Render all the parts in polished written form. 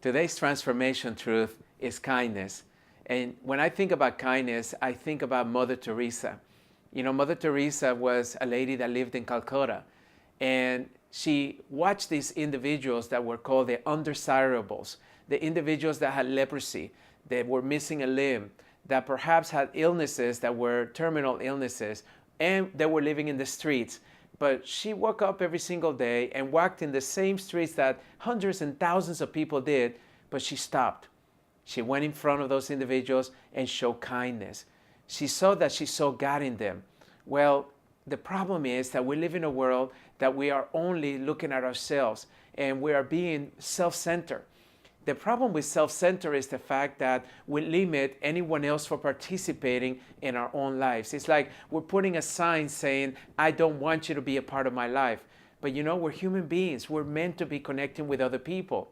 Today's transformation truth is kindness. And when I think about kindness, I think about Mother Teresa. You know, Mother Teresa was a lady that lived in Calcutta, and she watched these individuals that were called the undesirables, the individuals that had leprosy, that were missing a limb, that perhaps had illnesses that were terminal illnesses, and they were living in the streets. But she woke up every single day and walked in the same streets that hundreds and thousands of people did, but she stopped. She went in front of those individuals and showed kindness. She saw that she saw God in them. Well, the problem is that we live in a world that we are only looking at ourselves and we are being self-centered. The problem with self-centered is the fact that we limit anyone else from participating in our own lives. It's like we're putting a sign saying, I don't want you to be a part of my life. But you know, we're human beings. We're meant to be connecting with other people.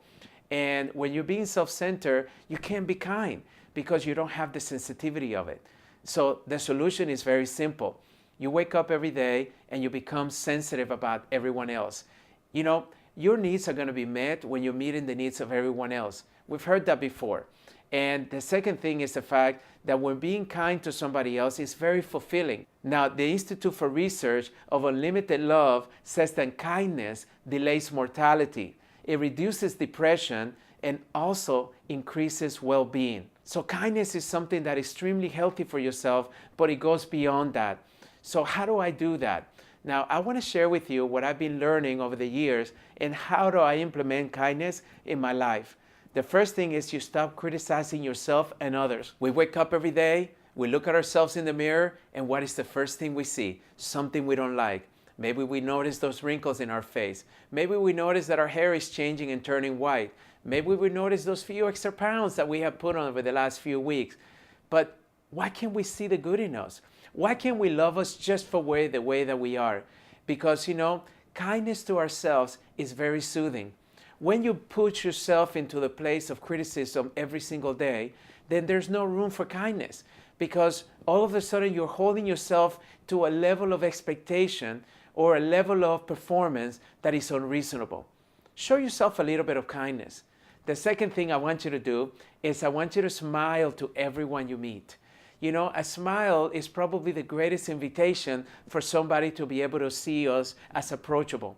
And when you're being self-centered, you can't be kind because you don't have the sensitivity of it. So the solution is very simple. You wake up every day and you become sensitive about everyone else. You know, your needs are going to be met when you're meeting the needs of everyone else. We've heard that before. And the second thing is the fact that when being kind to somebody else is very fulfilling. Now, the Institute for Research of Unlimited Love says that kindness delays mortality. It reduces depression and also increases well-being. So kindness is something that is extremely healthy for yourself, but it goes beyond that. So how do I do that? Now, I want to share with you what I've been learning over the years and how do I implement kindness in my life. The first thing is you stop criticizing yourself and others. We wake up every day, we look at ourselves in the mirror, and what is the first thing we see? Something we don't like. Maybe we notice those wrinkles in our face. Maybe we notice that our hair is changing and turning white. Maybe we notice those few extra pounds that we have put on over the last few weeks. But why can't we see the good in us? Why can't we love us just for the way that we are? Because, you know, kindness to ourselves is very soothing. When you put yourself into the place of criticism every single day, then there's no room for kindness because all of a sudden you're holding yourself to a level of expectation or a level of performance that is unreasonable. Show yourself a little bit of kindness. The second thing I want you to do is I want you to smile to everyone you meet. You know, a smile is probably the greatest invitation for somebody to be able to see us as approachable.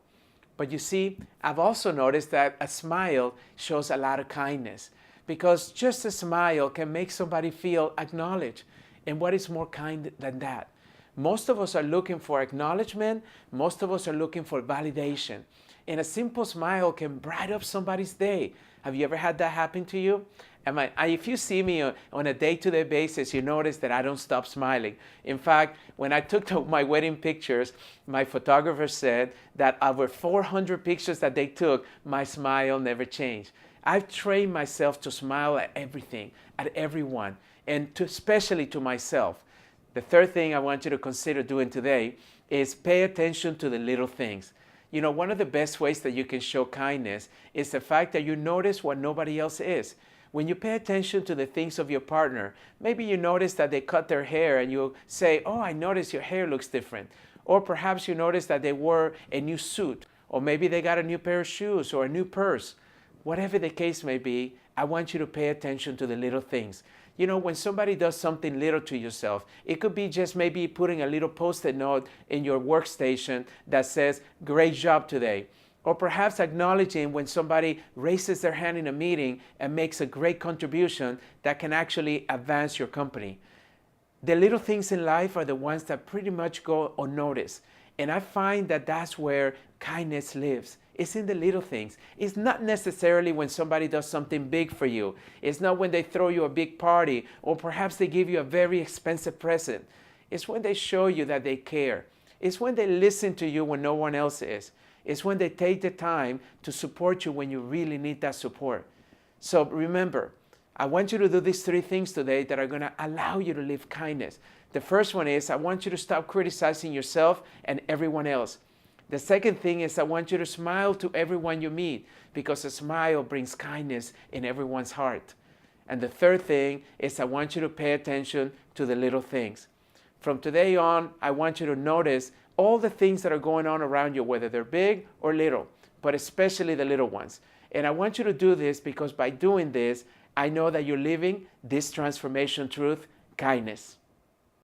But you see, I've also noticed that a smile shows a lot of kindness because just a smile can make somebody feel acknowledged. And what is more kind than that? Most of us are looking for acknowledgement. Most of us are looking for validation. And a simple smile can brighten up somebody's day. Have you ever had that happen to you? If you see me on a day-to-day basis, you notice that I don't stop smiling. In fact, when I took my wedding pictures, my photographer said that over 400 pictures that they took, my smile never changed. I've trained myself to smile at everything, at everyone, and especially to myself. The third thing I want you to consider doing today is pay attention to the little things. You know, one of the best ways that you can show kindness is the fact that you notice what nobody else is. When you pay attention to the things of your partner, maybe you notice that they cut their hair and you say, oh, I noticed your hair looks different. Or perhaps you notice that they wore a new suit, or maybe they got a new pair of shoes or a new purse. Whatever the case may be, I want you to pay attention to the little things. You know, when somebody does something little to yourself, it could be just maybe putting a little post-it note in your workstation that says, great job today. Or perhaps acknowledging when somebody raises their hand in a meeting and makes a great contribution that can actually advance your company. The little things in life are the ones that pretty much go unnoticed. And I find that that's where kindness lives. It's in the little things. It's not necessarily when somebody does something big for you. It's not when they throw you a big party or perhaps they give you a very expensive present. It's when they show you that they care. It's when they listen to you when no one else is. It's when they take the time to support you when you really need that support. So remember, I want you to do these three things today that are going to allow you to live kindness. The first one is I want you to stop criticizing yourself and everyone else. The second thing is I want you to smile to everyone you meet because a smile brings kindness in everyone's heart. And the third thing is I want you to pay attention to the little things. From today on, I want you to notice all the things that are going on around you, whether they're big or little, but especially the little ones. And I want you to do this because by doing this, I know that you're living this transformation truth, kindness.